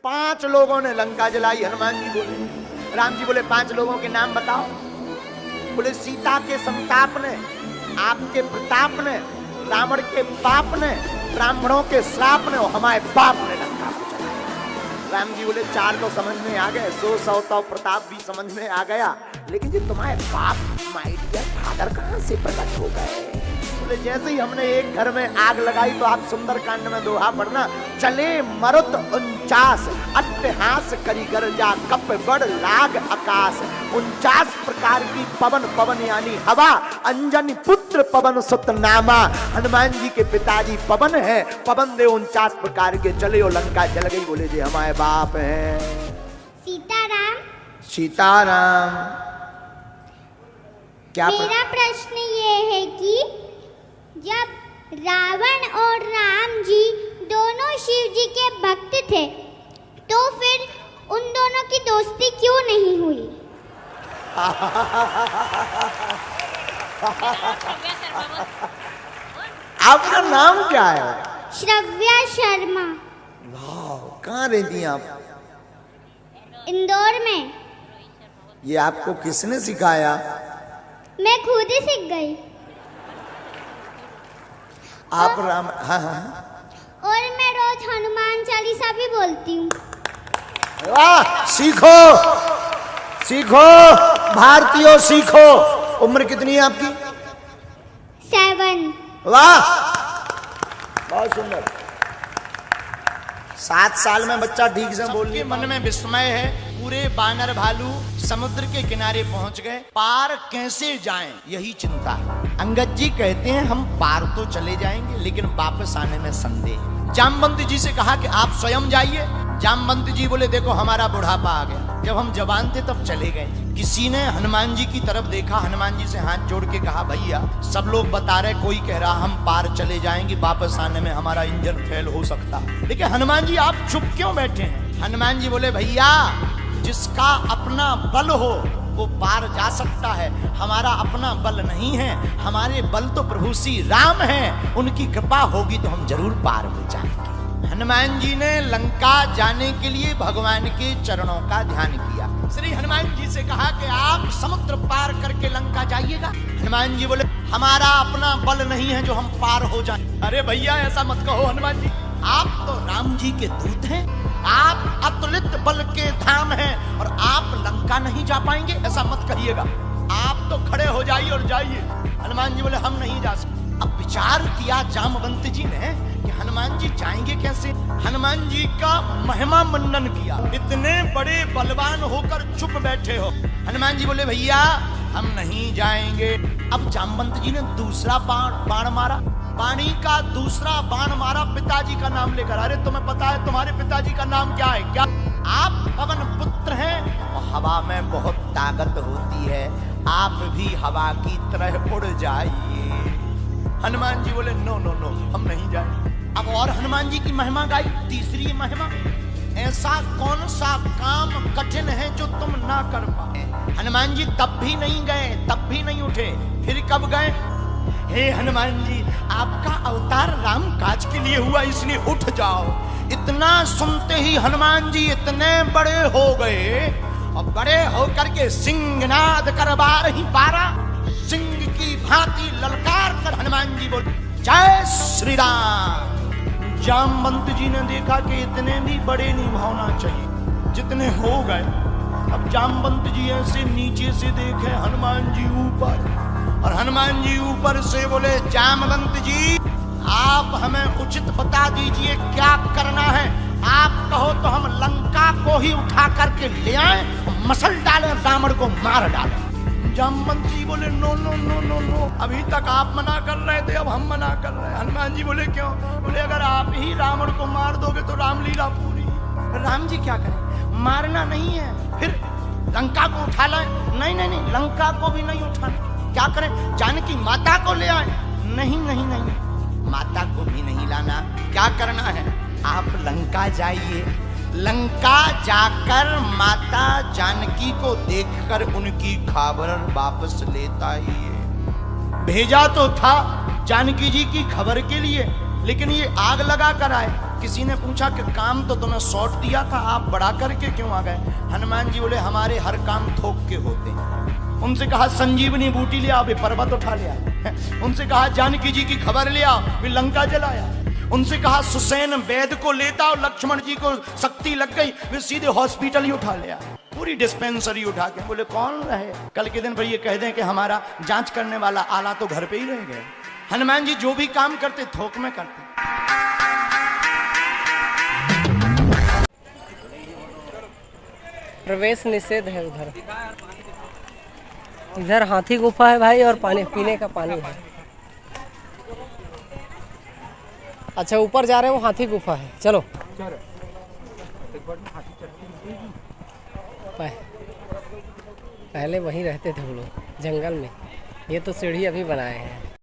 5 लोगों ने लंका जलाई। हनुमान जी बोले, राम जी बोले 5 लोगों के नाम बताओ। बोले सीता के संताप ने, आपके प्रताप ने, रावण के पाप ने, ब्राह्मणों के श्राप ने और हमारे बाप ने लंका को जलाया। राम जी बोले 4 तो समझ में आ गए, 100 तो प्रताप भी समझ में आ गया, लेकिन जी तुम्हारे बाप माय डियर फादर कहां से प्रकट हो गए? बोले जैसे ही हमने एक घर में आग लगाई तो आप सुंदरकांड में दोहा पढ़ना, चले मरुत 49 अट्टहास करी गर्जा कप बड़ लाग आकाश। 49 प्रकार की पवन, पवन यानी हवा, अंजनी पुत्र पवन सुत नामा। हनुमान जी के पिताजी पवन है, पवन दे 49 प्रकार के चले और लंका जल गई। बोले जी हमारे बाप हैं सीताराम। सीताराम। क्या मेरा प्रश्न ये है कि जब रावण और राम जी दोनों शिव जी के भक्त थे, तो फिर उन दोनों की दोस्ती क्यों नहीं हुई? आपका नाम क्या है? श्रव्या शर्मा। वाह, कहाँ रहती हैं आप? इंदौर में। ये आपको किसने सिखाया? मैं खुद ही सीख गई। आप राम? हाँ हाँ। और मैं रोज हनुमान चालीसा भी बोलती हूँ। वाह, सीखो सीखो भारतीयों, सीखो। उम्र कितनी है आपकी? 7। वाह, बहुत सुंदर। 7 साल में बच्चा ठीक से बोलने। मन में विस्मय है। पूरे बानर भालू समुद्र के किनारे पहुंच गए, पार कैसे जाएं यही चिंता है। अंगद जी कहते हैं हम पार तो चले जाएंगे, लेकिन वापस आने में संदेह। जामवंत जी से कहा कि आप स्वयं जाइए। जामवंत जी बोले देखो हमारा बुढ़ापा आ गया, जब हम जवान थे तब चले गए। किसी ने हनुमान जी की तरफ देखा, हनुमान जी से हाथ जोड़ के कहा भैया सब लोग बता रहे, कोई कह रहा हम पार चले जाएंगे, वापस आने में हमारा इंजन फेल हो सकता, लेकिन हनुमान जी आप चुप क्यों बैठे हैं? हनुमान जी बोले भैया जिसका अपना बल हो वो पार जा सकता है, हमारा अपना बल नहीं है, हमारे बल तो प्रभु श्री राम हैं, उनकी कृपा होगी तो हम जरूर पार हो जाएंगे। हनुमान जी ने लंका जाने के लिए भगवान के चरणों का ध्यान किया। श्री हनुमान जी से कहा कि आप समुद्र पार करके लंका जाइएगा। हनुमान जी बोले हमारा अपना बल नहीं है जो हम पार हो जाएं। अरे भैया ऐसा मत कहो हनुमान जी, आप तो राम जी के दूत हैं, आप अतुलित बल के धाम हैं और आप लंका नहीं जा पाएंगे, ऐसा मत कहिएगा। आप तो खड़े हो जाइए और जाइए। हनुमान जी बोले हम नहीं जा सकते। अब विचार किया जामवंत जी ने कि हनुमान जी जाएंगे कैसे। हनुमान जी का महिमा मंडन किया, इतने बड़े बलवान होकर चुप बैठे हो। हनुमान जी बोले भैया हम नहीं जाएंगे। अब जामवंत जी ने दूसरा बाण मारा, पानी का दूसरा बाण मारा पिताजी का नाम लेकर। अरे तुम्हें पता है तुम्हारे पिताजी का नाम क्या है क्या? आप पवन पुत्र हैं और हवा में बहुत ताकत होती है, आप भी हवा की तरह उड़ जाइए। हनुमान जी बोले नो नो नो हम नहीं जाएंगे। अब और हनुमान जी की महिमा गाई। तीसरी महिमा, ऐसा कौन सा काम कठिन है जो तुम ना कर पाए। हनुमान जी तब भी नहीं गए, तब भी नहीं उठे। फिर कब गए? हे हनुमान जी आपका अवतार राम काज के लिए हुआ, इसलिए उठ जाओ। इतना सुनते ही हनुमान जी इतने बड़े हो गए और बड़े होकर के सिंहनाद कर बार ही पारा, सिंह की भांति ललकार कर हनुमान जी बोले जय श्री राम। जामवंत जी ने देखा कि इतने भी बड़े नहीं होना चाहिए, जितने हो गए। अब जामवंत जी ऐसे नीचे से देखे हनुमान जी ऊपर, और हनुमान जी ऊपर से बोले जामवंत जी आप हमें उचित बता दीजिए क्या करना है। आप कहो तो हम लंका को ही उठा करके ले आए, मसल डालें, रावण को मार डालें। जामवंत जी बोले no no no no no, अभी तक आप मना कर रहे थे, अब हम मना कर रहे हैं। हनुमान जी बोले क्यों? बोले अगर आप ही रावण को मार दोगे तो रामलीला पूरी। राम जी क्या करें? मारना नहीं है, फिर लंका को उठा लाए। नहीं नहीं नहीं, लंका को भी नहीं उठाना। क्या करें? जानकी माता को ले आए। नहीं नहीं नहीं, माता को भी नहीं लाना। क्या करना है? आप लंका जाइए, लंका जाकर माता जानकी को देखकर उनकी खबर वापस लेता ही है। भेजा तो था जानकी जी की खबर के लिए, लेकिन ये आग लगा कर आए। किसी ने पूछा कि काम तो तुम्हें शॉर्ट दिया था, आप बढ़ा करके क्यों आ गए? हनुमान जी बोले हमारे हर काम थोक के होते हैं। उनसे कहा संजीवनी बूटी ले आओ, वे पर्वत उठा लिया। उनसे कहा जानकी जी की खबर ले आओ, वे लंका जलाया। उनसे कहा सुसैन वैद्य को लेता और लक्ष्मण जी को शक्ति लग गई, वे सीधे हॉस्पिटल ही उठा लिया, पूरी डिस्पेंसरी उठा के। बोले कौन रहे कल के दिन पर ये कह दें कि हमारा जांच करने वाला आला तो घर पे ही रह गए। हनुमान जी जो भी काम करते थोक में करते। प्रवेश निषेध है उधर। इधर हाथी गुफा है भाई, और पानी पीने का पानी है। अच्छा ऊपर जा रहे हैं, वो हाथी गुफा है। चलो पहले वहीं रहते थे वो लोग जंगल में, ये तो सीढ़ी अभी बनाए हैं।